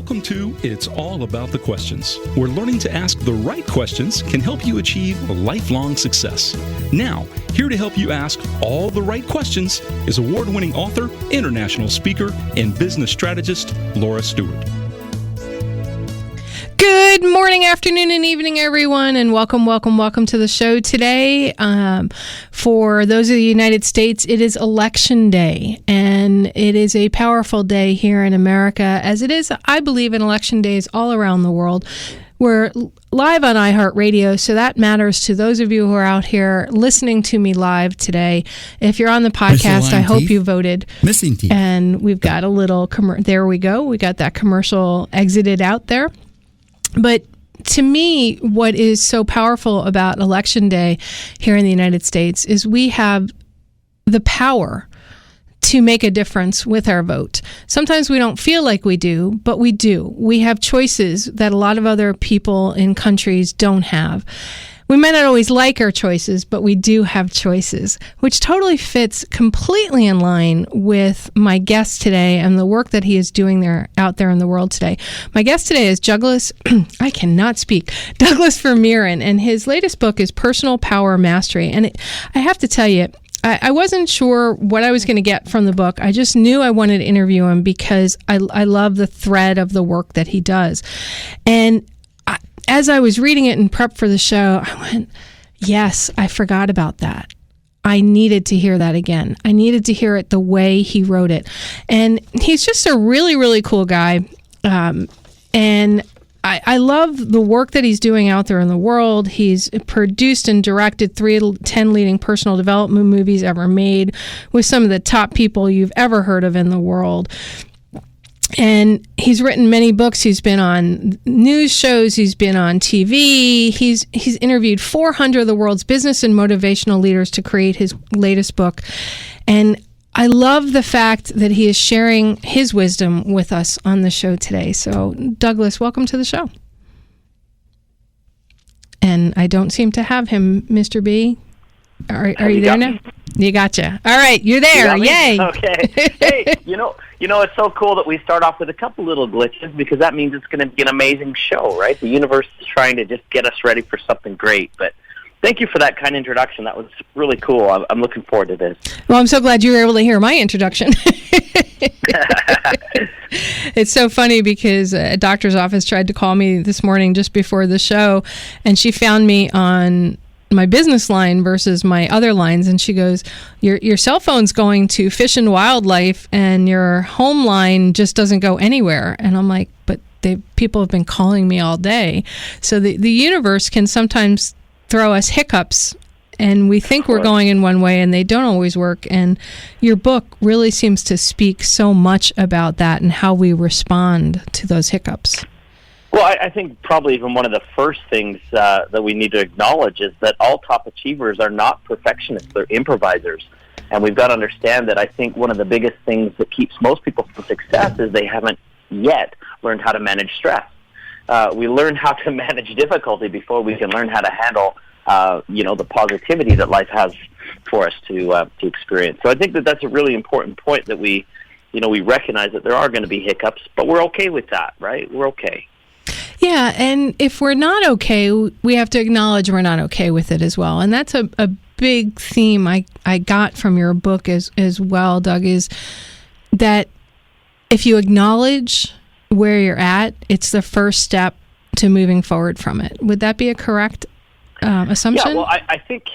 Welcome to It's All About the Questions, where learning to ask the right questions can help you achieve lifelong success. Now, here to help you ask all the right questions is award-winning author, international speaker, and business strategist, Laura Stewart. Good morning, afternoon, and evening, everyone, and welcome to the show today. For those of the United States, it is Election Day, and it is a powerful day here in America, as it is, I believe, in election days all around the world. We're live on iHeartRadio, so that matters to those of you who are out here listening to me live today. If you're on the podcast, I hope you voted. Missing teeth. And we've got a little, there we go. We got that commercial exited out there. But to me, what is so powerful about Election Day here in the United States is we have the power to make a difference with our vote. Sometimes we don't feel like we do, but we do. We have choices that a lot of other people in countries don't have. We might not always like our choices, but we do have choices, which totally fits completely in line with my guest today and the work that he is doing out there in the world today. My guest today is Douglas, Douglas Vermeeren, and his latest book is Personal Power Mastery. And I have to tell you, I wasn't sure what I was going to get from the book. I just knew I wanted to interview him because I love the thread of the work that he does. And as I was reading it in prep for the show, I went, yes, I forgot about that. I needed to hear that again. I needed to hear it the way he wrote it. And he's just a really, really cool guy. And I love the work that he's doing out there in the world. He's produced and directed 3 of 10 leading personal development movies ever made with some of the top people you've ever heard of in the world. And he's written many books. He's been on news shows. He's been on TV. He's interviewed 400 of the world's business and motivational leaders to create his latest book. And I love the fact that he is sharing his wisdom with us on the show today. So, Douglas, welcome to the show. And I don't seem to have him, Mr. B. Are you there now? You gotcha. All right, you're there. Yay. Okay. Hey, you know, it's so cool that we start off with a couple little glitches because that means it's going to be an amazing show, right? The universe is trying to just get us ready for something great. But thank you for that kind introduction. That was really cool. I'm looking forward to this. Well, I'm so glad you were able to hear my introduction. It's so funny because a doctor's office tried to call me this morning just before the show, and she found me on my business line versus my other lines, and she goes, your cell phone's going to Fish and Wildlife and your home line just doesn't go anywhere. And I'm like, but people have been calling me all day. So the universe can sometimes throw us hiccups, and we think we're going in one way and they don't always work. And your book really seems to speak so much about that and how we respond to those hiccups. Well, I think probably even one of the first things that we need to acknowledge is that all top achievers are not perfectionists. They're improvisers. And we've got to understand that I think one of the biggest things that keeps most people from success is they haven't yet learned how to manage stress. We learn how to manage difficulty before we can learn how to handle, the positivity that life has for us to experience. So I think that that's a really important point that we recognize that there are going to be hiccups, but we're okay with that, right? We're okay. Yeah, and if we're not okay, we have to acknowledge we're not okay with it as well. And that's a big theme I got from your book as well, Doug, is that if you acknowledge where you're at, it's the first step to moving forward from it. Would that be a correct assumption? Yeah, well, I think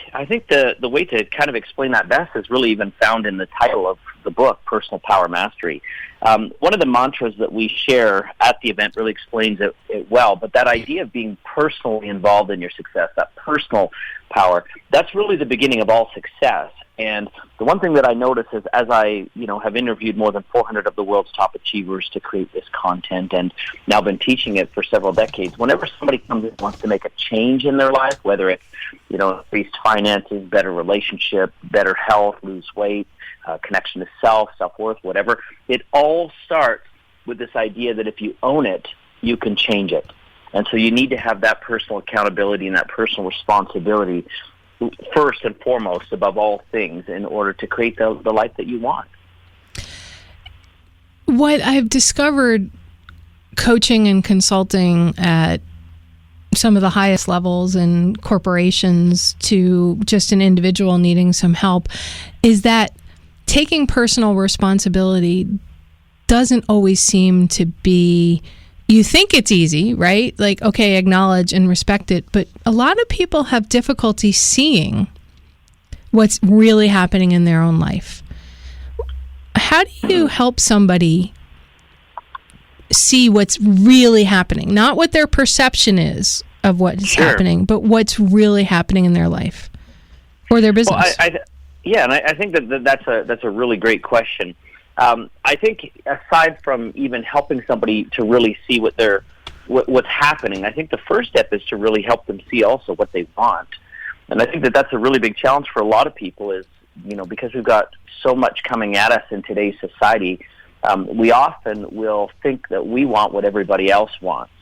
the way to kind of explain that best is really even found in the title of the book, Personal Power Mastery. One of the mantras that we share at the event really explains it well, but that idea of being personally involved in your success, that personal power, that's really the beginning of all success. And the one thing that I notice is as I, have interviewed more than 400 of the world's top achievers to create this content and now been teaching it for several decades, whenever somebody comes in and wants to make a change in their life, whether it's, increased finances, better relationship, better health, lose weight, connection to self-worth, whatever, it all starts with this idea that if you own it, you can change it. And so you need to have that personal accountability and that personal responsibility first and foremost above all things in order to create the life that you want. What I've discovered coaching and consulting at some of the highest levels in corporations to just an individual needing some help, is that taking personal responsibility doesn't always seem to be, you think it's easy, right? Like, okay, acknowledge and respect it. But a lot of people have difficulty seeing what's really happening in their own life. How do you help somebody see what's really happening? Not what their perception is of what is happening, but what's really happening in their life or their business. Well, I think that's a really great question. I think aside from even helping somebody to really see what's happening, I think the first step is to really help them see also what they want. And I think that's a really big challenge for a lot of people is, because we've got so much coming at us in today's society, we often will think that we want what everybody else wants.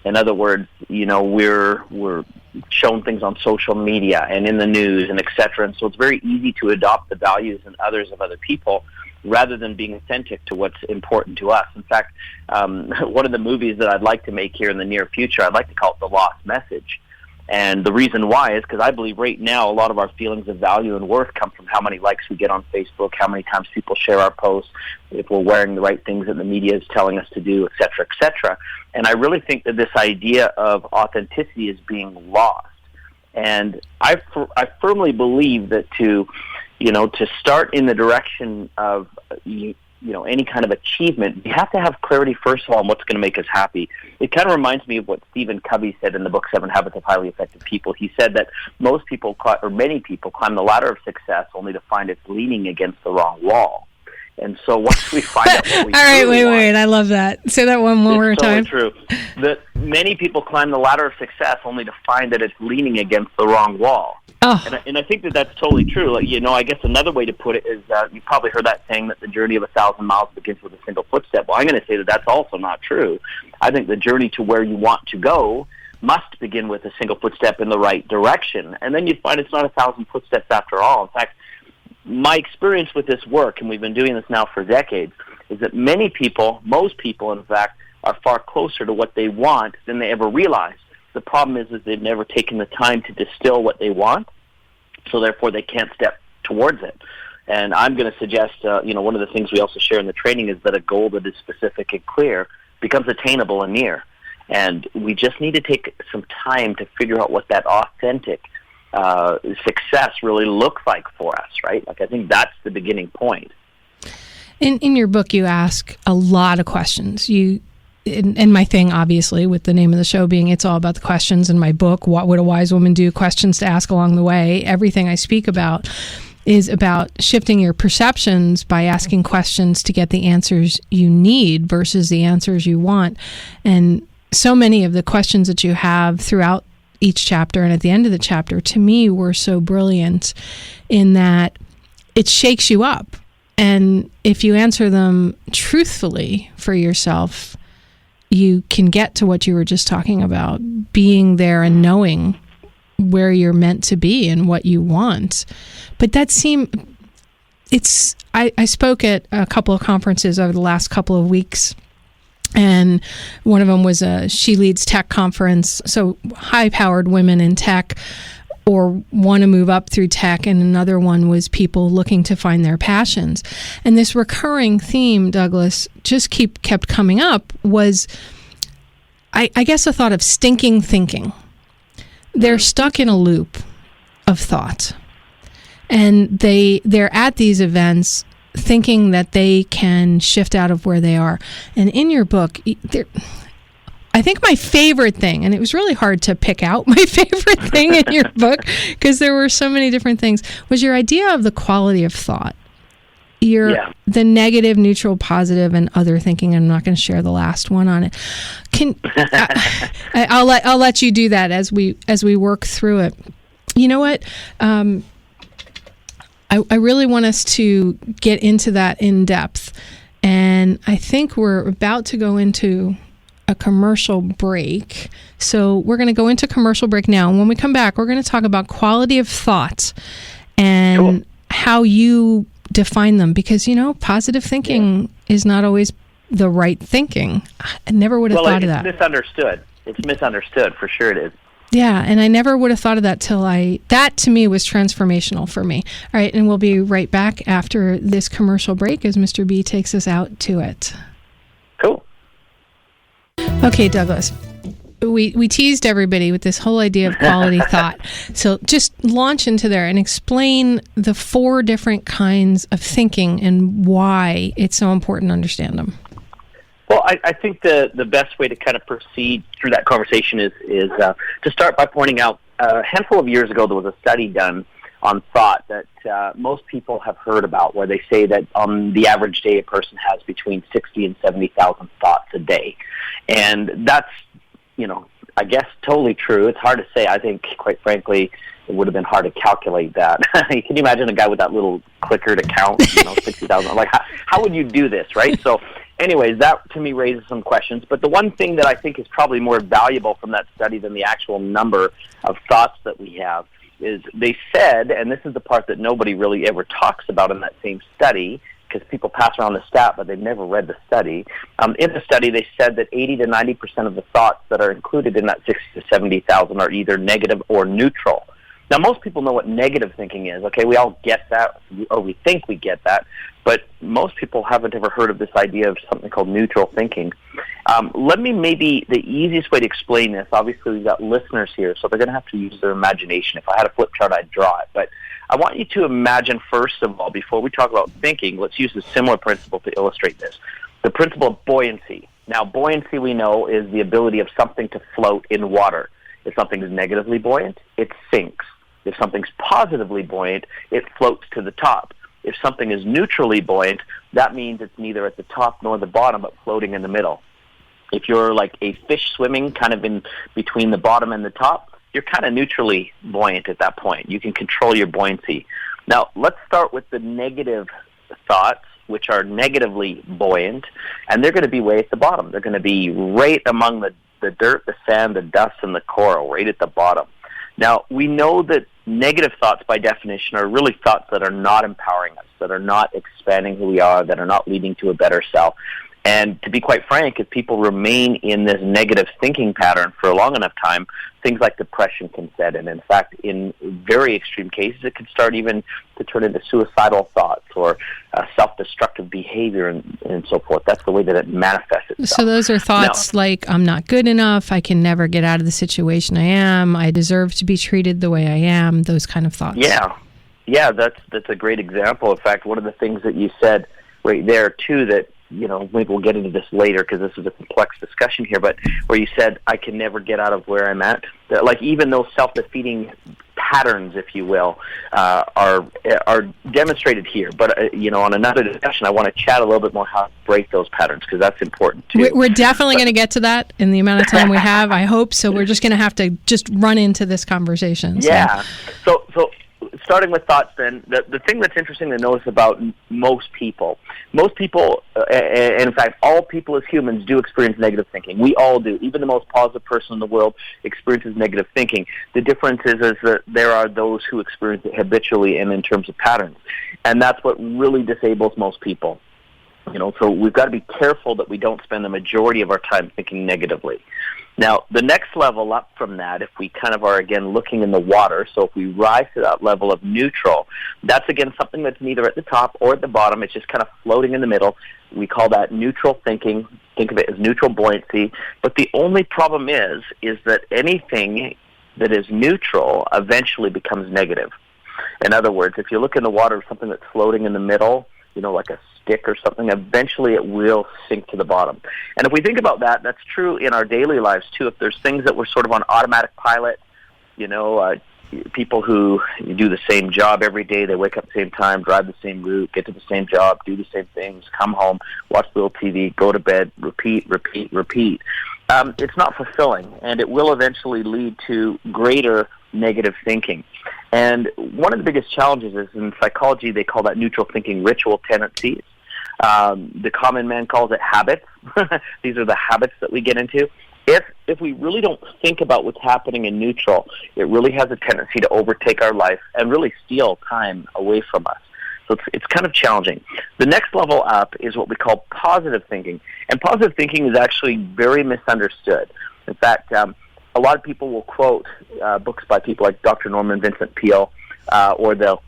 In other words, we're shown things on social media and in the news and et cetera. And so it's very easy to adopt the values and others of other people rather than being authentic to what's important to us. In fact, one of the movies that I'd like to make here in the near future, I'd like to call it The Lost Message. And the reason why is because I believe right now a lot of our feelings of value and worth come from how many likes we get on Facebook, how many times people share our posts, if we're wearing the right things that the media is telling us to do, et cetera, et cetera. And I really think that this idea of authenticity is being lost. And I firmly believe that to start in the direction of any kind of achievement, you have to have clarity, first of all, on what's going to make us happy. It kind of reminds me of what Stephen Covey said in the book 7 Habits of Highly Effective People. He said that many people climb the ladder of success only to find it's leaning against the wrong wall. And so once we find out what we all right, really want, wait, I love that. Say that one more time. It's totally true. That many people climb the ladder of success only to find that it's leaning against the wrong wall. Oh. And I think that's totally true. Like, I guess another way to put it is you've probably heard that saying that the journey of 1,000 miles begins with a single footstep. Well, I'm going to say that that's also not true. I think the journey to where you want to go must begin with a single footstep in the right direction. And then you find it's not 1,000 footsteps after all. In fact, my experience with this work, and we've been doing this now for decades, is that most people, in fact, are far closer to what they want than they ever realize. The problem is they've never taken the time to distill what they want, so therefore they can't step towards it. And I'm going to suggest, one of the things we also share in the training is that a goal that is specific and clear becomes attainable and near. And we just need to take some time to figure out what that authentic success really looks like for us, right? Like, I think that's the beginning point. In your book, you ask a lot of questions. And my thing, obviously, with the name of the show being It's All About the Questions, in my book, What Would a Wise Woman Do? Questions to Ask Along the Way, everything I speak about is about shifting your perceptions by asking questions to get the answers you need versus the answers you want. And so many of the questions that you have throughout each chapter and at the end of the chapter, to me, were so brilliant in that it shakes you up. And if you answer them truthfully for yourself, you can get to what you were just talking about, being there and knowing where you're meant to be and what you want. But I spoke at a couple of conferences over the last couple of weeks, and one of them was a She Leads Tech conference, so high-powered women in tech or want to move up through tech, and another one was people looking to find their passions. And this recurring theme, Douglas, just kept coming up was, I guess, a thought of stinking thinking. They're stuck in a loop of thought, and they're at these events thinking that they can shift out of where they are. And in your book, I think my favorite thing, and it was really hard to pick out my favorite thing in your book because there were so many different things, was your idea of the quality of thought. The negative, neutral, positive, and other thinking. I'm not going to share the last one on it. I'll let you do that as we work through it. You know what? I really want us to get into that in depth, and I think we're about to go into a commercial break. So we're going to go into commercial break now, and when we come back, we're going to talk about quality of thought and how you define them, because positive thinking is not always the right thinking. I never would have thought of that. Well, it's misunderstood. It's misunderstood, for sure it is. Yeah, and I never would have thought of that that to me was transformational for me. All right, and we'll be right back after this commercial break as Mr. B takes us out to it. Cool. Okay, Douglas. We teased everybody with this whole idea of quality thought. So just launch into there and explain the 4 different kinds of thinking and why it's so important to understand them. Well, I think the best way to kind of proceed through that conversation is to start by pointing out a handful of years ago there was a study done on thought that most people have heard about, where they say that on the average day a person has between 60 and 70,000 thoughts a day. And that's, I guess totally true. It's hard to say. I think, quite frankly, it would have been hard to calculate that. Can you imagine a guy with that little clicker to count, 60,000? Like, how would you do this, right? So anyways, that to me raises some questions. But the one thing that I think is probably more valuable from that study than the actual number of thoughts that we have is they said, and this is the part that nobody really ever talks about in that same study, because people pass around the stat, but they've never read the study. In the study, they said that 80 to 90% of the thoughts that are included in that 60 to 70,000 are either negative or neutral. Now, most people know what negative thinking is. Okay, we all get that, or we think we get that, but most people haven't ever heard of this idea of something called neutral thinking. Let me maybe, the easiest way to explain this, obviously we've got listeners here, so they're going to have to use their imagination. If I had a flip chart, I'd draw it. But I want you to imagine, first of all, before we talk about thinking, let's use a similar principle to illustrate this. The principle of buoyancy. Now, buoyancy, we know, is the ability of something to float in water. If something is negatively buoyant, it sinks. If something's positively buoyant, it floats to the top. If something is neutrally buoyant, that means it's neither at the top nor the bottom, but floating in the middle. If you're like a fish swimming kind of in between the bottom and the top, you're kind of neutrally buoyant at that point. You can control your buoyancy. Now, let's start with the negative thoughts, which are negatively buoyant, and they're going to be way at the bottom. They're going to be right among the dirt, the sand, the dust, and the coral, right at the bottom. Now, we know that negative thoughts, by definition, are really thoughts that are not empowering us, that are not expanding who we are, that are not leading to a better self. And to be quite frank, if people remain in this negative thinking pattern for a long enough time, things like depression can set in. In fact, in very extreme cases, it can start even to turn into suicidal thoughts or self-destructive behavior and so forth. That's the way that it manifests itself. So those are thoughts like, I'm not good enough, I can never get out of the situation I am, I deserve to be treated the way I am, those kind of thoughts. Yeah, that's a great example. In fact, one of the things that you said right there, too, that maybe we'll get into this later because this is a complex discussion here, but where you said, I can never get out of where I'm at. Like, even those self-defeating patterns, if you will, are demonstrated here. But, on another discussion, I want to chat a little bit more how to break those patterns, because that's important, too. We're definitely going to get to that in the amount of time we have, I hope. So we're just going to have to just run into this conversation. Yeah. So starting with thoughts, then, the thing that's interesting to notice about most people, and in fact, all people as humans do experience negative thinking. We all do. Even the most positive person in the world experiences negative thinking. The difference is that there are those who experience it habitually and in terms of patterns. And that's what really disables most people. So we've got to be careful that we don't spend the majority of our time thinking negatively. Now, the next level up from that, if we kind of are, again, looking in the water, so if we rise to that level of neutral, that's, again, something that's neither at the top or at the bottom. It's just kind of floating in the middle. We call that neutral thinking. Think of it as neutral buoyancy. But the only problem is that anything that is neutral eventually becomes negative. In other words, if you look in the water, something that's floating in the middle, like a stick or something, eventually it will sink to the bottom. And if we think about that, that's true in our daily lives too. If there's things that we're sort of on automatic pilot, people who do the same job every day, they wake up at the same time, drive the same route, get to the same job, do the same things, come home, watch a little TV, go to bed, repeat. It's not fulfilling, and it will eventually lead to greater negative thinking. And one of the biggest challenges is, in psychology, they call that neutral thinking ritual tendencies. The common man calls it habits. These are the habits that we get into. If we really don't think about what's happening in neutral, it really has a tendency to overtake our life and really steal time away from us. So it's kind of challenging. The next level up is what we call positive thinking. And positive thinking is actually very misunderstood. In fact, a lot of people will quote books by people like Dr. Norman Vincent Peale, or they'll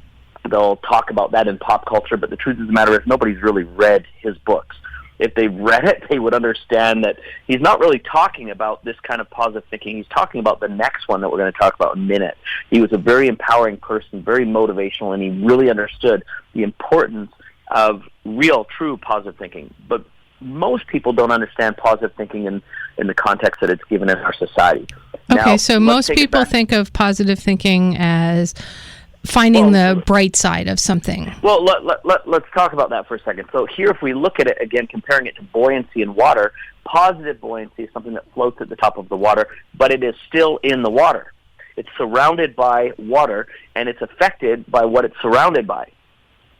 talk about that in pop culture, but the truth of the matter is nobody's really read his books. If they read it, they would understand that he's not really talking about this kind of positive thinking. He's talking about the next one that we're going to talk about in a minute. He was a very empowering person, very motivational, and he really understood the importance of real, true positive thinking. But most people don't understand positive thinking in the context that it's given in our society. Okay, Now, so most people think of positive thinking as finding the bright side of something. Well, let's talk about that for a second. So here, if we look at it again, comparing it to buoyancy in water, positive buoyancy is something that floats at the top of the water, but it is still in the water. It's surrounded by water, and it's affected by what it's surrounded by.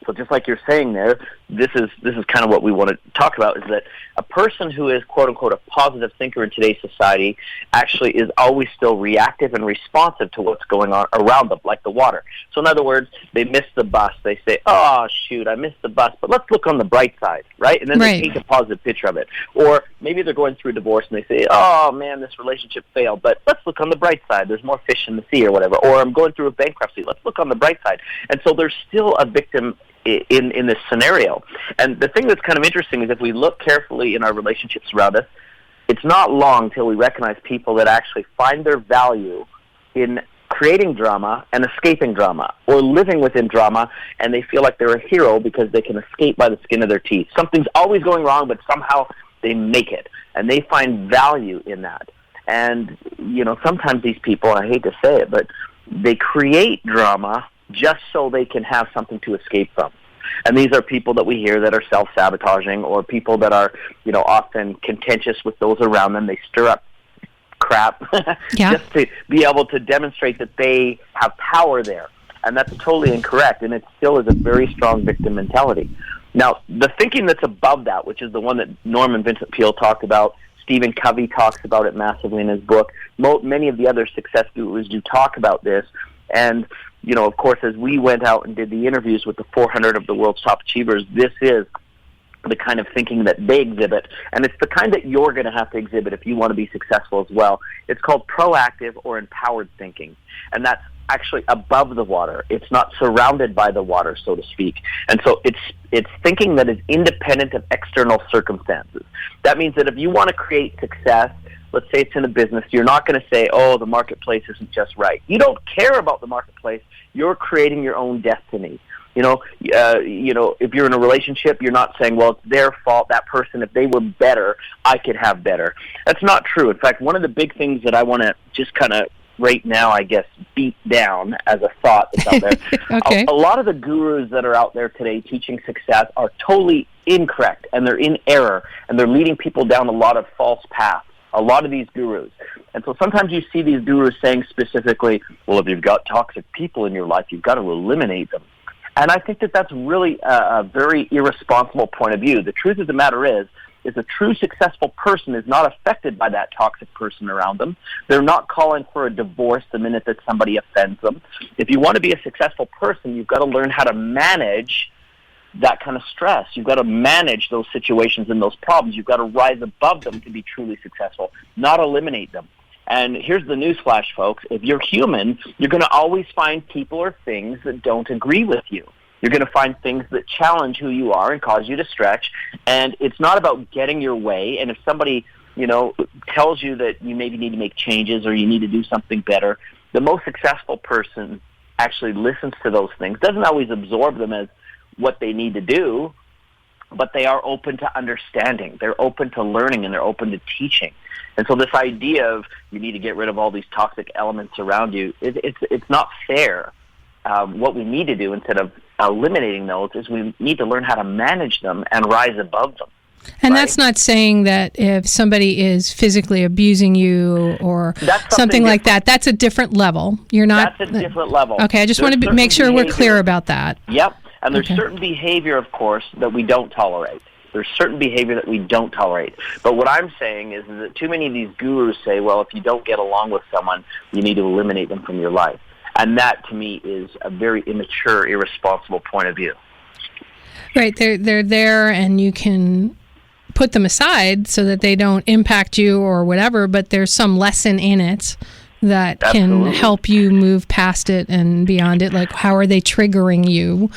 So just like you're saying there, this is kind of what we want to talk about, is that a person who is, quote-unquote, a positive thinker in today's society actually is always still reactive and responsive to what's going on around them, like the water. So in other words, they miss the bus. They say, oh, shoot, I missed the bus, but let's look on the bright side, right? And then they paint a positive picture of it. Or maybe they're going through a divorce and they say, oh, man, this relationship failed, but let's look on the bright side. There's more fish in the sea or whatever. Or I'm going through a bankruptcy. Let's look on the bright side. And so there's still a victim in this scenario. And the thing that's kind of interesting is if we look carefully in our relationships around us, it's not long till we recognize people that actually find their value in creating drama and escaping drama, or living within drama, and they feel like they're a hero because they can escape by the skin of their teeth. Something's always going wrong, but somehow they make it, and they find value in that. And, sometimes these people, I hate to say it, but they create drama just so they can have something to escape from. And these are people that we hear that are self-sabotaging, or people that are, often contentious with those around them. They stir up crap just to be able to demonstrate that they have power there. And that's totally incorrect, and it still is a very strong victim mentality. Now, the thinking that's above that, which is the one that Norman Vincent Peale talked about, Stephen Covey talks about it massively in his book, many of the other success gurus do talk about this, and of course, as we went out and did the interviews with the 400 of the world's top achievers, this is the kind of thinking that they exhibit, and it's the kind that you're going to have to exhibit if you want to be successful as well. It's called proactive or empowered thinking, and that's actually above the water. It's not surrounded by the water, so to speak. And so it's thinking that is independent of external circumstances. That means that if you want to create success, let's say it's in a business, you're not going to say, oh, the marketplace isn't just right. You don't care about the marketplace. You're creating your own destiny. If you're in a relationship, you're not saying, well, it's their fault, that person, if they were better, I could have better. That's not true. In fact, one of the big things that I want to just kind of right now, I guess, beat down as a thought that's out there. Okay. A lot of the gurus that are out there today teaching success are totally incorrect, and they're in error, and they're leading people down a lot of false paths. A lot of these gurus. And so sometimes you see these gurus saying specifically, well, if you've got toxic people in your life, you've got to eliminate them. And I think that that's really a very irresponsible point of view. The truth of the matter is a true successful person is not affected by that toxic person around them. They're not calling for a divorce the minute that somebody offends them. If you want to be a successful person, you've got to learn how to manage that kind of stress. You've got to manage those situations and those problems. You've got to rise above them to be truly successful, not eliminate them. And here's the newsflash, folks. If you're human, you're going to always find people or things that don't agree with you. You're going to find things that challenge who you are and cause you to stretch. And it's not about getting your way. And if somebody, tells you that you maybe need to make changes or you need to do something better, the most successful person actually listens to those things, doesn't always absorb them as what they need to do, but they are open to understanding. They're open to learning, and they're open to teaching. And so this idea of you need to get rid of all these toxic elements around you, it's not fair. What we need to do instead of eliminating those is we need to learn how to manage them and rise above them. And that's not saying that if somebody is physically abusing you or something like that, that's a different level. You're not. That's a different level. Okay, I just want to make sure we're clear about that. Yep. And there's certain behavior, of course, that we don't tolerate. There's certain behavior that we don't tolerate. But what I'm saying is that too many of these gurus say, well, if you don't get along with someone, you need to eliminate them from your life. And that, to me, is a very immature, irresponsible point of view. Right. They're there, and you can put them aside so that they don't impact you or whatever, but there's some lesson in it that can help you move past it and beyond it. Like, how are they triggering you?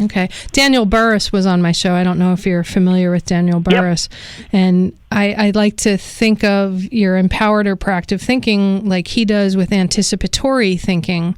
Okay. Daniel Burrus was on my show. I don't know if you're familiar with Daniel Burrus. Yep. And I like to think of your empowered or proactive thinking like he does with anticipatory thinking,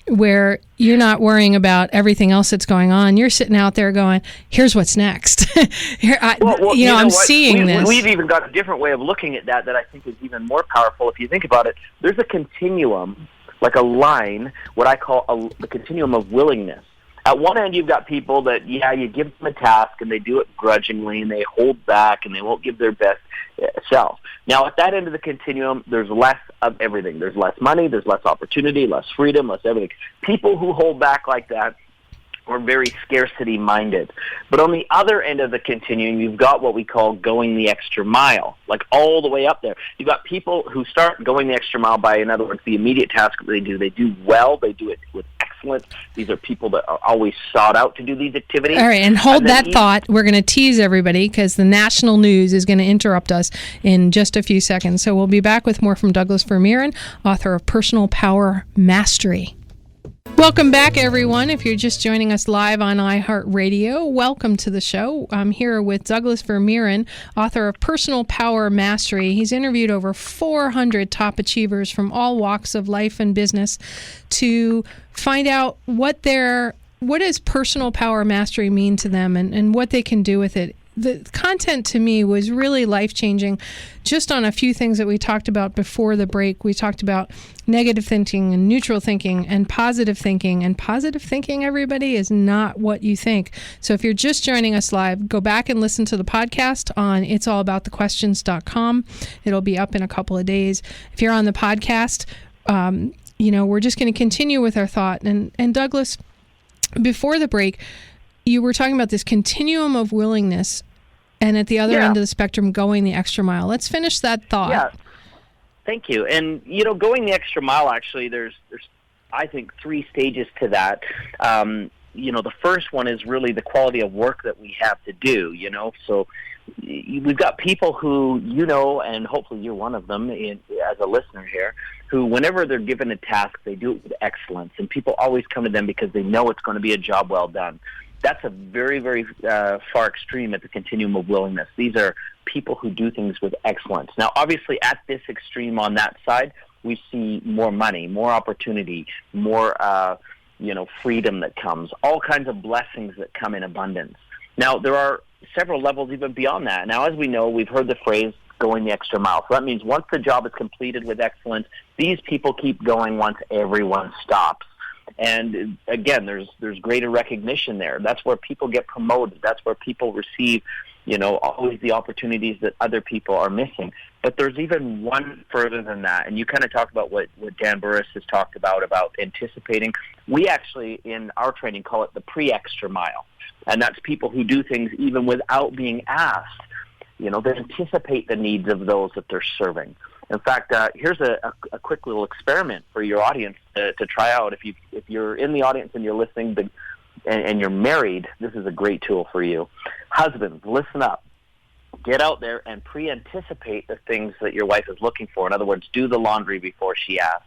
where you're not worrying about everything else that's going on. You're sitting out there going, here's what's next. I'm seeing this. We've even got a different way of looking at that I think is even more powerful. If you think about it, there's a continuum, like a line, what I call the continuum of willingness. At one end, you've got people that, you give them a task and they do it grudgingly and they hold back and they won't give their best self. Now, at that end of the continuum, there's less of everything. There's less money, there's less opportunity, less freedom, less everything. People who hold back like that are very scarcity-minded. But on the other end of the continuum, you've got what we call going the extra mile, like all the way up there. You've got people who start going the extra mile by, in other words, the immediate task that they do well, they do it with excellence. These are people that are always sought out to do these activities. All right, and hold that thought. We're going to tease everybody because the national news is going to interrupt us in just a few seconds. So we'll be back with more from Douglas Vermeeren, author of Personal Power Mastery. Welcome back, everyone. If you're just joining us live on iHeartRadio, welcome to the show. I'm here with Douglas Vermeeren, author of Personal Power Mastery. He's interviewed over 400 top achievers from all walks of life and business to find out what does personal power mastery mean to them and what they can do with it. The content to me was really life-changing just on a few things that we talked about before the break. We talked about negative thinking and neutral thinking and positive thinking. And positive thinking, everybody, is not what you think. So if you're just joining us live, go back and listen to the podcast on it'sallaboutthequestions.com. It'll be up in a couple of days. If you're on the podcast, we're just going to continue with our thought. And Douglas, before the break, you were talking about this continuum of willingness and at the other end of the spectrum, going the extra mile. Let's finish that thought. Yeah, thank you. And, going the extra mile, actually, there's I think, 3 stages to that. The first one is really the quality of work that we have to do, So we've got people who, and hopefully you're one of them as a listener here, who whenever they're given a task, they do it with excellence. And people always come to them because they know it's going to be a job well done. That's a very, very far extreme at the continuum of willingness. These are people who do things with excellence. Now, obviously, at this extreme on that side, we see more money, more opportunity, more, freedom that comes, all kinds of blessings that come in abundance. Now, there are several levels even beyond that. Now, as we know, we've heard the phrase going the extra mile. So that means once the job is completed with excellence, these people keep going once everyone stops. And again, there's greater recognition there. That's where people get promoted. That's where people receive, always the opportunities that other people are missing. But there's even one further than that. And you kind of talked about what Dan Burrus has talked about anticipating. We actually, in our training, call it the pre-extra mile. And that's people who do things even without being asked. They anticipate the needs of those that they're serving. In fact, here's a quick little experiment for your audience to try out. If you're in the audience and you're listening and you're married, this is a great tool for you. Husbands, listen up. Get out there and pre-anticipate the things that your wife is looking for. In other words, do the laundry before she asks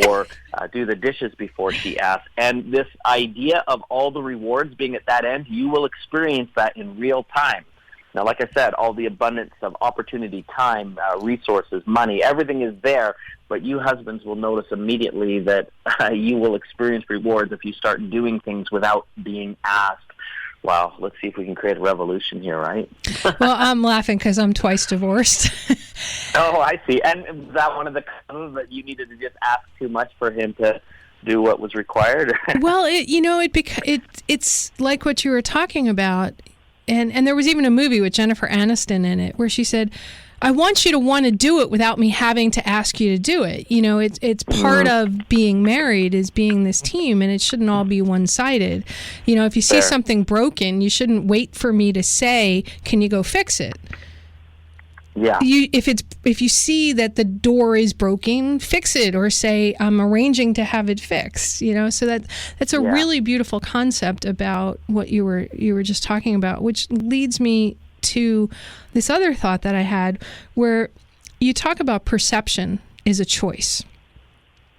or do the dishes before she asks. And this idea of all the rewards being at that end, you will experience that in real time. Now, like I said, all the abundance of opportunity, time, resources, money, everything is there, but you husbands will notice immediately that you will experience rewards if you start doing things without being asked. Wow, let's see if we can create a revolution here, right? Well, I'm laughing because I'm twice divorced. Oh, I see. And was that one of the causes that you needed to just ask too much for him to do what was required? Well, it's like what you were talking about. And there was even a movie with Jennifer Aniston in it where she said, I want you to want to do it without me having to ask you to do it. It's part of being married is being this team, and it shouldn't all be one-sided. If you see something broken, you shouldn't wait for me to say, can you go fix it? Yeah. If you see that the door is broken, fix it, or say I'm arranging to have it fixed. So that's a really beautiful concept about what you were just talking about, which leads me to this other thought that I had, where you talk about perception is a choice.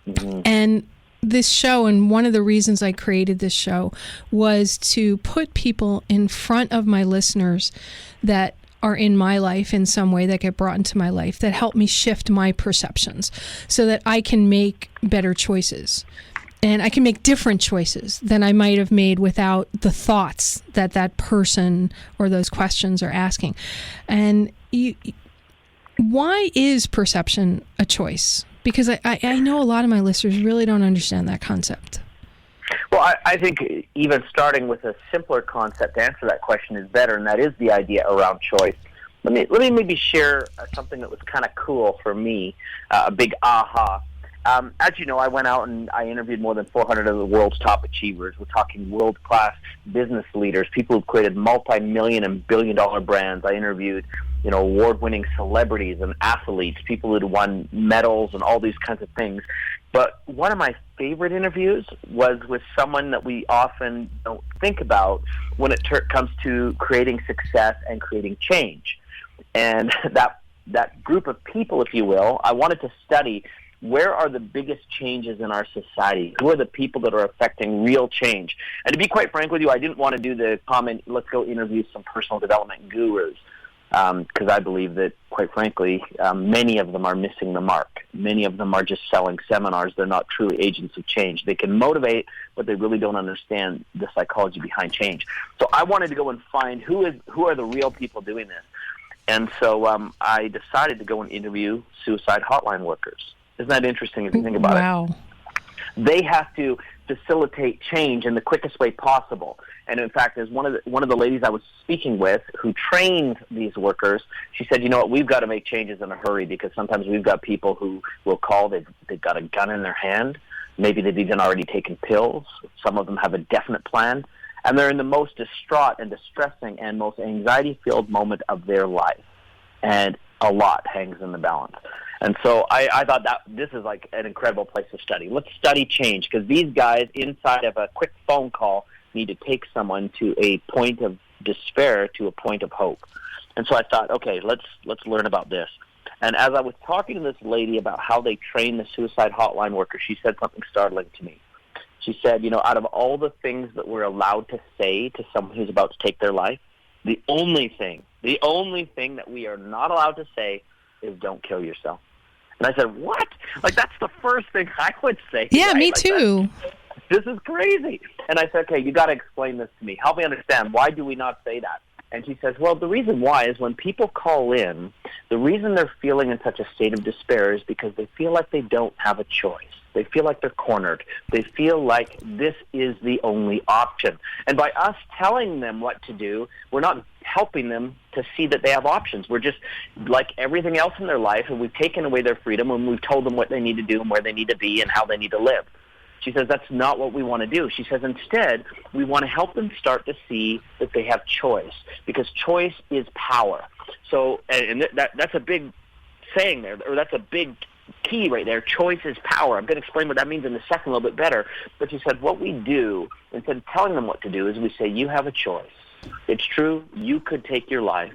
Mm-hmm. And this show, and one of the reasons I created this show, was to put people in front of my listeners that are in my life in some way, that get brought into my life, that help me shift my perceptions so that I can make better choices. And I can make different choices than I might have made without the thoughts that person or those questions are asking. And why is perception a choice? Because I know a lot of my listeners really don't understand that concept. Well, I think even starting with a simpler concept to answer that question is better, and that is the idea around choice. Let me maybe share something that was kind of cool for me, a big aha. As you know, I went out and I interviewed more than 400 of the world's top achievers. We're talking world-class business leaders, people who've created multi-million and billion-dollar brands. I interviewed, award-winning celebrities and athletes, people who'd won medals and all these kinds of things. But one of my favorite interviews was with someone that we often don't think about when it comes to creating success and creating change. And that group of people, if you will, I wanted to study where are the biggest changes in our society? Who are the people that are affecting real change? And to be quite frank with you, I didn't want to do the comment, let's go interview some personal development gurus, because I believe that, quite frankly, many of them are missing the mark. Many of them are just selling seminars. They're not truly agents of change. They can motivate, but they really don't understand the psychology behind change. So I wanted to go and find who are the real people doing this. And so I decided to go and interview suicide hotline workers. Isn't that interesting if you think about it? Wow. They have to facilitate change in the quickest way possible. And in fact, as one of the ladies I was speaking with who trained these workers, she said, we've got to make changes in a hurry, because sometimes we've got people who will call, they've got a gun in their hand, maybe they've even already taken pills, some of them have a definite plan, and they're in the most distraught and distressing and most anxiety-filled moment of their life. And a lot hangs in the balance. And so I thought that this is like an incredible place to study. Let's study change, because these guys, inside of a quick phone call, need to take someone to a point of despair to a point of hope. And so I thought, okay, let's learn about this. And as I was talking to this lady about how they train the suicide hotline workers, she said something startling to me. She said, out of all the things that we're allowed to say to someone who's about to take their life, the only thing that we are not allowed to say is don't kill yourself. And I said, what? Like, that's the first thing I would say. Yeah, right? me too. This is crazy. And I said, okay, you got to explain this to me. Help me understand. Why do we not say that? And she says, well, the reason why is when people call in, the reason they're feeling in such a state of despair is because they feel like they don't have a choice. They feel like they're cornered. They feel like this is the only option. And by us telling them what to do, we're not helping them to see that they have options. We're just, like everything else in their life, and we've taken away their freedom, and we've told them what they need to do and where they need to be and how they need to live. She says that's not what we want to do. She says instead, we want to help them start to see that they have choice, because choice is power. So, and that's a big saying there, or that's a big key right there. Choice is power. I'm going to explain what that means in a second a little bit better. But she said what we do, instead of telling them what to do, is we say, you have a choice. It's true, you could take your life,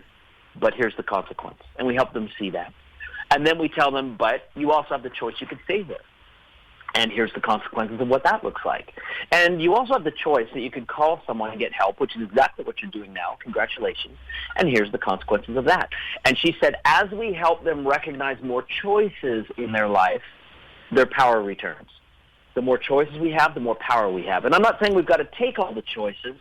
but here's the consequence. And we help them see that. And then we tell them, but you also have the choice, you could save it. And here's the consequences of what that looks like. And you also have the choice that you could call someone and get help, which is exactly what you're doing now. Congratulations. And here's the consequences of that. And she said, as we help them recognize more choices in their life, their power returns. The more choices we have, the more power we have. And I'm not saying we've got to take all the choices,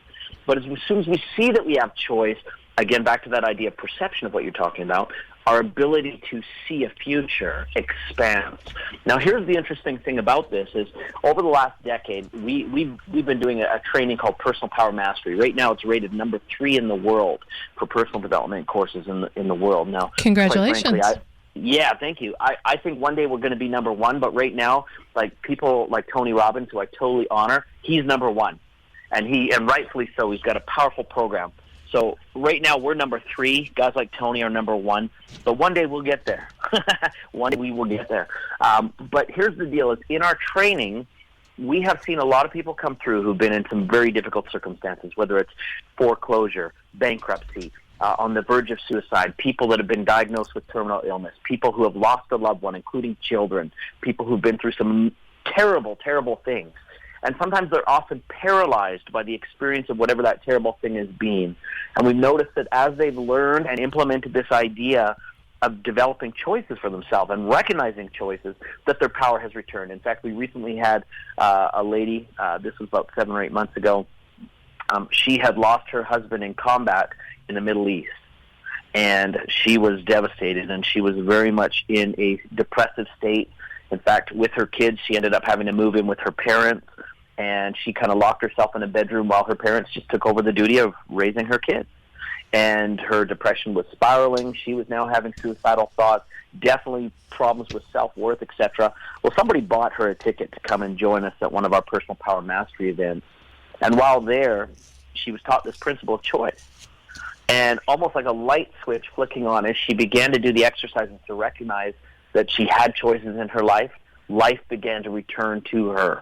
but as soon as we see that we have choice, again, back to that idea of perception of what you're talking about, our ability to see a future expands. Now, here's the interesting thing about this is over the last decade, we've been doing a training called Personal Power Mastery. Right now, it's rated number 3 in the world for personal development courses in the world. Now, congratulations. Quite frankly, yeah, thank you. I think one day we're going to be number 1, but right now, like people like Tony Robbins, who I totally honor, he's number 1. And rightfully so. He's got a powerful program. So right now we're number 3. Guys like Tony are number 1. But one day we'll get there. One day we will get there. But here's the deal: is in our training, we have seen a lot of people come through who've been in some very difficult circumstances, whether it's foreclosure, bankruptcy, on the verge of suicide, people that have been diagnosed with terminal illness, people who have lost a loved one, including children, people who've been through some terrible, terrible things. And sometimes they're often paralyzed by the experience of whatever that terrible thing has been. And we've noticed that as they've learned and implemented this idea of developing choices for themselves and recognizing choices, that their power has returned. In fact, we recently had a lady, this was about 7 or 8 months ago, she had lost her husband in combat in the Middle East. And she was devastated, and she was very much in a depressive state. In fact, with her kids, she ended up having to move in with her parents, and she kind of locked herself in a bedroom while her parents just took over the duty of raising her kids. And her depression was spiraling. She was now having suicidal thoughts, definitely problems with self-worth, etc. Well, somebody bought her a ticket to come and join us at one of our Personal Power Mastery events. And while there, she was taught this principle of choice. And almost like a light switch flicking on as she began to do the exercises to recognize that she had choices in her life, life began to return to her.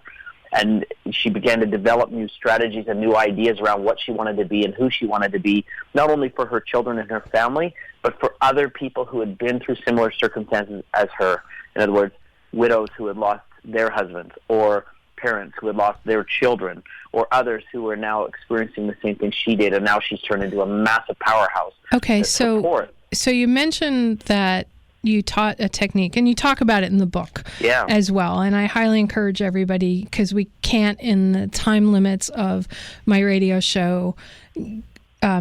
And she began to develop new strategies and new ideas around what she wanted to be and who she wanted to be, not only for her children and her family, but for other people who had been through similar circumstances as her. In other words, widows who had lost their husbands, or parents who had lost their children, or others who were now experiencing the same thing she did, and now she's turned into a massive powerhouse. Okay, so you mentioned that you taught a technique, and you talk about it in the book as well. And I highly encourage everybody, because we can't, in the time limits of my radio show,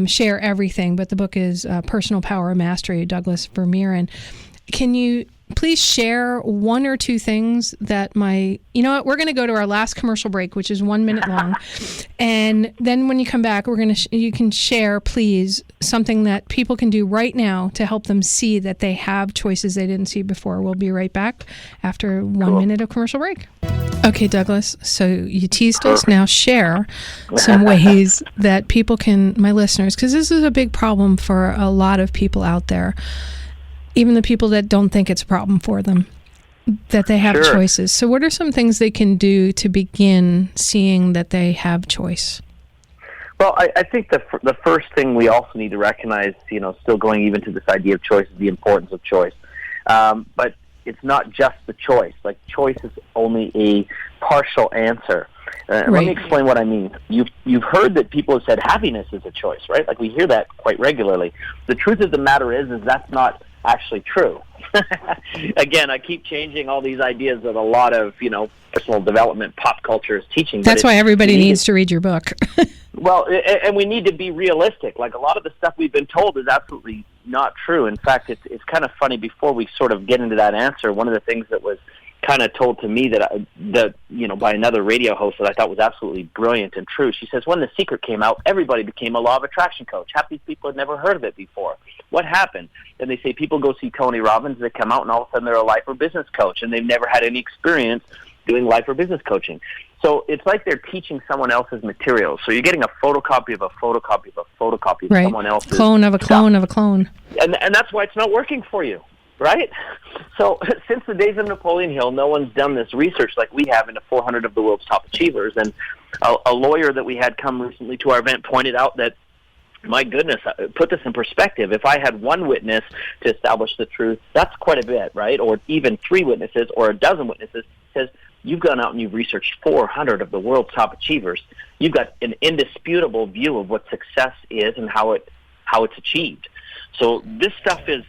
share everything. But the book is Personal Power Mastery, Douglas Vermeeren. Can you please share 1 or 2 things that you know what, we're going to go to our last commercial break, which is 1 minute long. And then when you come back, you can share, please, something that people can do right now to help them see that they have choices they didn't see before. We'll be right back after 1 minute of commercial break. Okay, Douglas, so you teased us. Now share some ways that people can, my listeners, because this is a big problem for a lot of people out there, even the people that don't think it's a problem for them, that they have choices. So what are some things they can do to begin seeing that they have choice? Well, I think the first thing we also need to recognize, still going even to this idea of choice, is the importance of choice. But it's not just the choice. Like, choice is only a partial answer. Let me explain what I mean. You've heard that people have said happiness is a choice, right? Like, we hear that quite regularly. The truth of the matter is that's not actually true. Again, I keep changing all these ideas that a lot of, personal development pop culture is teaching. That's why everybody needs to read your book. Well, and we need to be realistic. Like, a lot of the stuff we've been told is absolutely not true. In fact, it's kind of funny, before we sort of get into that answer, one of the things that was kind of told to me that by another radio host that I thought was absolutely brilliant and true. She says, when The Secret came out, everybody became a law of attraction coach. Half these people had never heard of it before. What happened? And they say people go see Tony Robbins, they come out, and all of a sudden they're a life or business coach, and they've never had any experience doing life or business coaching. So it's like they're teaching someone else's materials. So you're getting a photocopy of a photocopy of a photocopy of someone else's clone of a clone of a clone. And that's why it's not working for you. Right? So since the days of Napoleon Hill, no one's done this research like we have into 400 of the world's top achievers. And a lawyer that we had come recently to our event pointed out that, my goodness, put this in perspective. If I had 1 witness to establish the truth, that's quite a bit, right? Or even 3 witnesses or a dozen witnesses. Says, you've gone out and you've researched 400 of the world's top achievers. You've got an indisputable view of what success is and how it's achieved. So this stuff is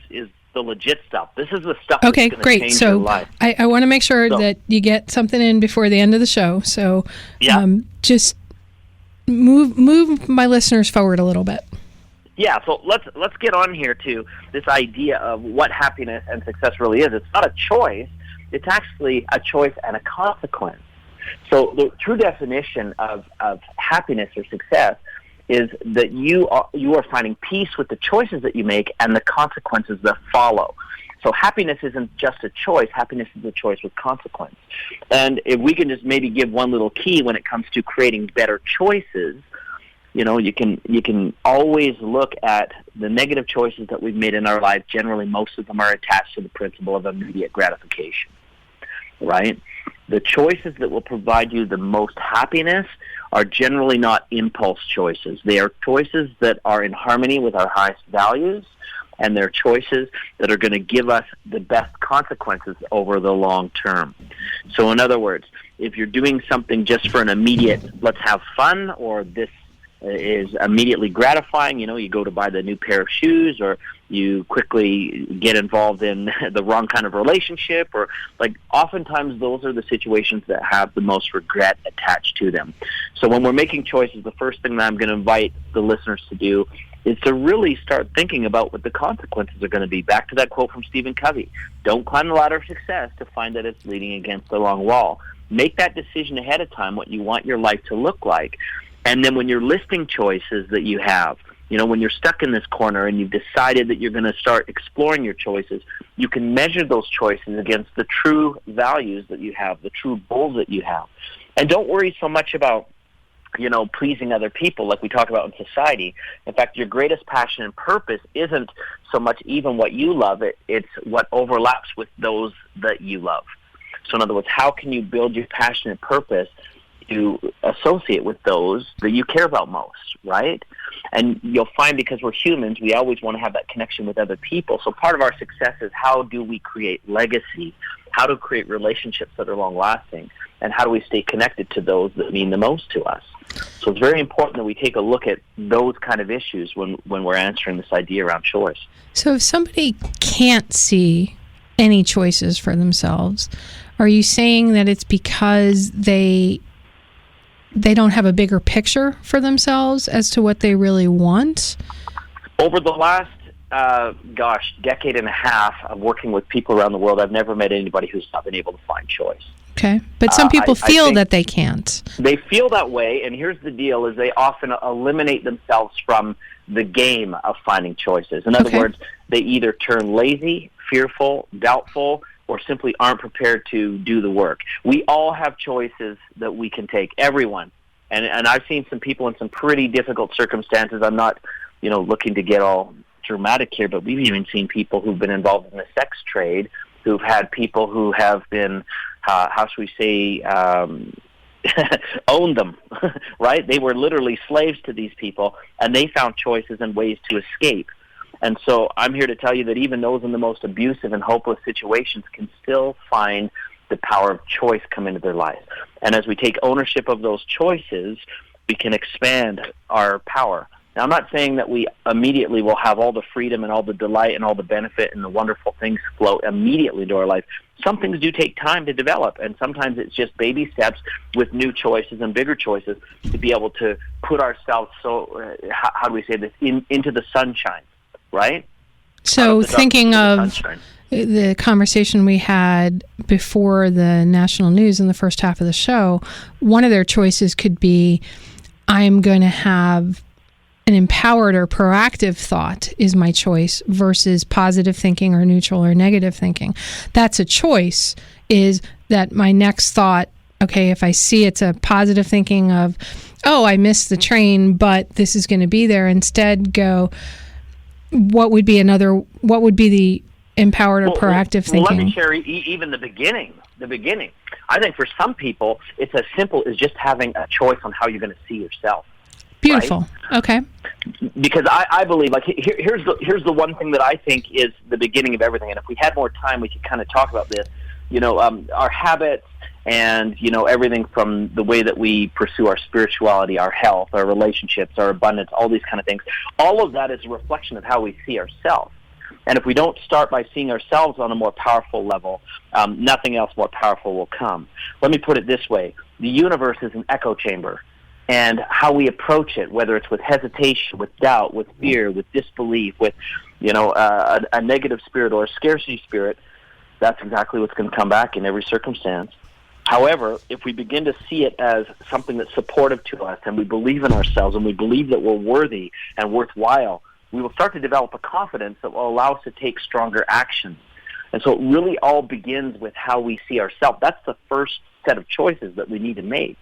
the legit stuff. This is the stuff that's going to change your life. I want to make sure that you get something in before the end of the show. So just move my listeners forward a little bit. Yeah, so let's get on here to this idea of what happiness and success really is. It's not a choice. It's actually a choice and a consequence. So the true definition of happiness or success is that you are finding peace with the choices that you make and the consequences that follow. So happiness isn't just a choice. Happiness is a choice with consequence. And if we can just maybe give one little key when it comes to creating better choices, You can always look at the negative choices that we've made in our life. Generally, most of them are attached to the principle of immediate gratification, right? The choices that will provide you the most happiness are generally not impulse choices. They are choices that are in harmony with our highest values, and they're choices that are going to give us the best consequences over the long term. So in other words, if you're doing something just for an immediate, let's have fun, or this is immediately gratifying, you go to buy the new pair of shoes, or you quickly get involved in the wrong kind of relationship, or oftentimes those are the situations that have the most regret attached to them. So when we're making choices, the first thing that I'm going to invite the listeners to do is to really start thinking about what the consequences are going to be. Back to that quote from Stephen Covey, don't climb the ladder of success to find that it's leaning against the wrong wall. Make that decision ahead of time, what you want your life to look like. And then when you're listing choices that you have, when you're stuck in this corner and you've decided that you're going to start exploring your choices, you can measure those choices against the true values that you have, the true goals that you have. And don't worry so much about, pleasing other people like we talk about in society. In fact, your greatest passion and purpose isn't so much even what you love, it's what overlaps with those that you love. So in other words, how can you build your passion and purpose to associate with those that you care about most, right? And you'll find, because we're humans, we always want to have that connection with other people. So part of our success is, how do we create legacy? How to create relationships that are long-lasting? And how do we stay connected to those that mean the most to us? So it's very important that we take a look at those kind of issues when we're answering this idea around choice. So if somebody can't see any choices for themselves, are you saying that it's because they don't have a bigger picture for themselves as to what they really want? Over the last, decade and a half of working with people around the world, I've never met anybody who's not been able to find choice. Okay. But some people feel that they can't. They feel that way, and here's the deal, is they often eliminate themselves from the game of finding choices. In other words, they either turn lazy, fearful, doubtful, or simply aren't prepared to do the work. We all have choices that we can take, everyone. And I've seen some people in some pretty difficult circumstances. I'm not, looking to get all dramatic here, but we've even seen people who've been involved in the sex trade, who've had people who have been, how should we say, owned them, right? They were literally slaves to these people, and they found choices and ways to escape. And so I'm here to tell you that even those in the most abusive and hopeless situations can still find the power of choice come into their life. And as we take ownership of those choices, we can expand our power. Now, I'm not saying that we immediately will have all the freedom and all the delight and all the benefit and the wonderful things flow immediately to our life. Some things do take time to develop, and sometimes it's just baby steps with new choices and bigger choices to be able to put ourselves, how do we say this, into the sunshine, right? So thinking of the conversation we had before the national news in the first half of the show, one of their choices could be, I'm going to have an empowered or proactive thought is my choice versus positive thinking or neutral or negative thinking. That's a choice, is that my next thought, okay, if I see it's a positive thinking of, oh, I missed the train, but this is going to be there, instead go, what would be the empowered or proactive thinking? Well, let me share even the beginning. I think for some people, it's as simple as just having a choice on how you're going to see yourself. Beautiful. Right? Okay. Because I believe, here's the one thing that I think is the beginning of everything. And if we had more time, we could kind of talk about this. Our habits and, everything from the way that we pursue our spirituality, our health, our relationships, our abundance, all these kind of things. All of that is a reflection of how we see ourselves. And if we don't start by seeing ourselves on a more powerful level, nothing else more powerful will come. Let me put it this way. The universe is an echo chamber. And how we approach it, whether it's with hesitation, with doubt, with fear, with disbelief, with, a negative spirit or a scarcity spirit, that's exactly what's going to come back in every circumstance. However, if we begin to see it as something that's supportive to us, and we believe in ourselves, and we believe that we're worthy and worthwhile, we will start to develop a confidence that will allow us to take stronger actions. And so it really all begins with how we see ourselves. That's the first set of choices that we need to make.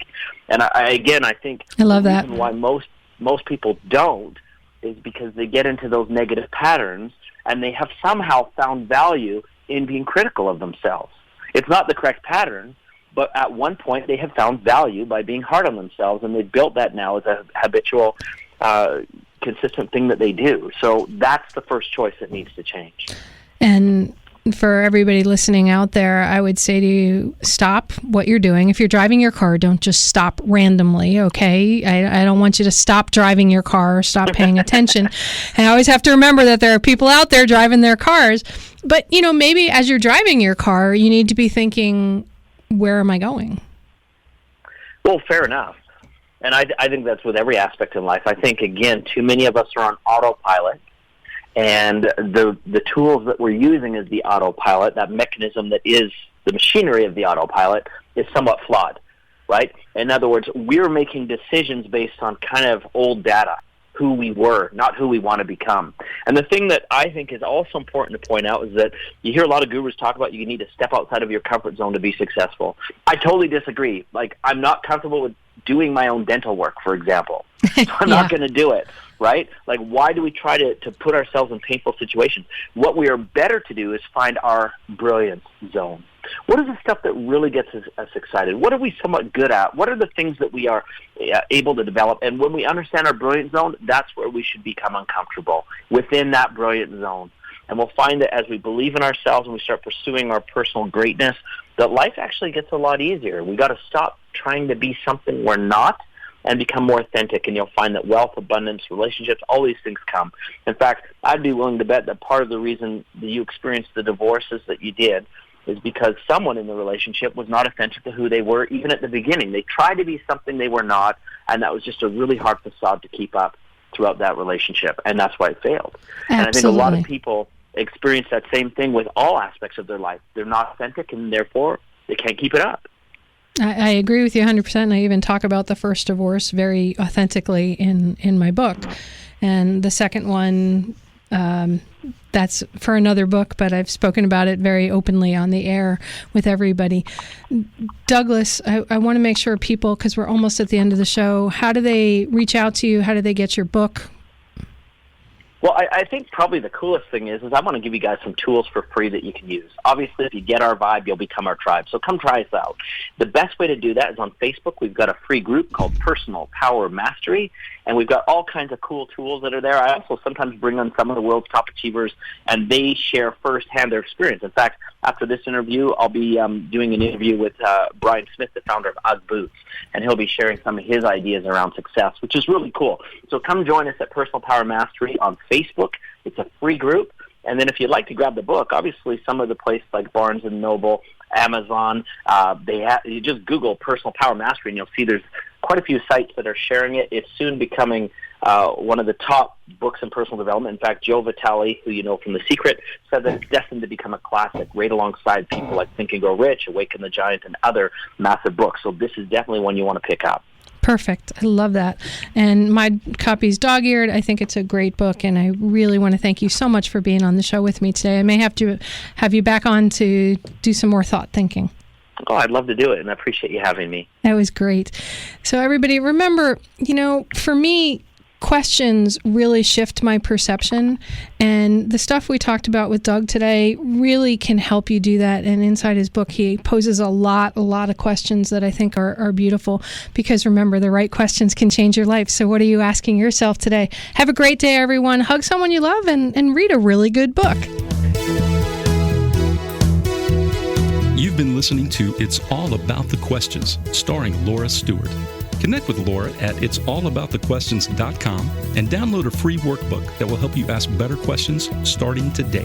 And I think I love that. Why most most people don't is because they get into those negative patterns and they have somehow found value in being critical of themselves. It's not the correct pattern, but at one point they have found value by being hard on themselves, and they've built that now as a habitual, consistent thing that they do. So that's the first choice that needs to change. And for everybody listening out there, I would say to you, stop what you're doing. If you're driving your car, don't just stop randomly, okay? I don't want you to stop driving your car or stop paying attention. And I always have to remember that there are people out there driving their cars. But, maybe as you're driving your car, you need to be thinking, where am I going? Well, fair enough. And I think that's with every aspect in life. I think, again, too many of us are on autopilot. And the tools that we're using as the autopilot, that mechanism that is the machinery of the autopilot, is somewhat flawed, right? In other words, we're making decisions based on kind of old data, who we were, not who we want to become. And the thing that I think is also important to point out is that you hear a lot of gurus talk about you need to step outside of your comfort zone to be successful. I totally disagree. Like, I'm not comfortable with doing my own dental work, for example. So I'm not going to do it, right? Like, why do we try to put ourselves in painful situations? What we are better to do is find our brilliance zone. What is the stuff that really gets us excited? What are we somewhat good at? What are the things that we are able to develop? And when we understand our brilliant zone, that's where we should become uncomfortable, within that brilliant zone. And we'll find that as we believe in ourselves and we start pursuing our personal greatness, that life actually gets a lot easier. We got to stop trying to be something we're not and become more authentic, and you'll find that wealth, abundance, relationships, all these things come. In fact, I'd be willing to bet that part of the reason that you experienced the divorces that you did is because someone in the relationship was not authentic to who they were, even at the beginning. They tried to be something they were not, and that was just a really hard facade to keep up throughout that relationship, and that's why it failed. Absolutely. And I think a lot of people experience that same thing with all aspects of their life. They're not authentic, and therefore they can't keep it up. I agree with you 100%. And I even talk about the first divorce very authentically in my book. And the second one, that's for another book, but I've spoken about it very openly on the air with everybody. Douglas, I want to make sure people, because we're almost at the end of the show, how do they reach out to you? How do they get your book? Well, I think probably the coolest thing is I want to give you guys some tools for free that you can use. Obviously, if you get our vibe, you'll become our tribe. So come try us out. The best way to do that is on Facebook. We've got a free group called Personal Power Mastery, and we've got all kinds of cool tools that are there. I also sometimes bring on some of the world's top achievers, and they share firsthand their experience. In fact, after this interview, I'll be doing an interview with Brian Smith, the founder of UGG Boots, and he'll be sharing some of his ideas around success, which is really cool. So come join us at Personal Power Mastery on Facebook. It's a free group. And then if you'd like to grab the book, obviously some of the places like Barnes & Noble, Amazon, you just Google Personal Power Mastery, and you'll see there's quite a few sites that are sharing it. It's soon becoming one of the top books in personal development. In fact, Joe Vitale, who you know from The Secret, said that it's destined to become a classic right alongside people like Think and Grow Rich, Awaken the Giant, and other massive books. So this is definitely one you want to pick up. Perfect. I love that. And my copy's dog-eared. I think it's a great book, and I really want to thank you so much for being on the show with me today. I may have to have you back on to do some more thought thinking. Oh, I'd love to do it, and I appreciate you having me. That was great. So everybody, remember, for me, questions really shift my perception, and the stuff we talked about with Doug today really can help you do that. And inside his book, he poses a lot of questions that I think are beautiful, because remember, the right questions can change your life. So what are you asking yourself today? Have a great day, everyone. Hug someone you love and read a really good book. You've been listening to It's All About the Questions, starring Laura Stewart. Connect with Laura at it'sallaboutthequestions.com and download a free workbook that will help you ask better questions starting today.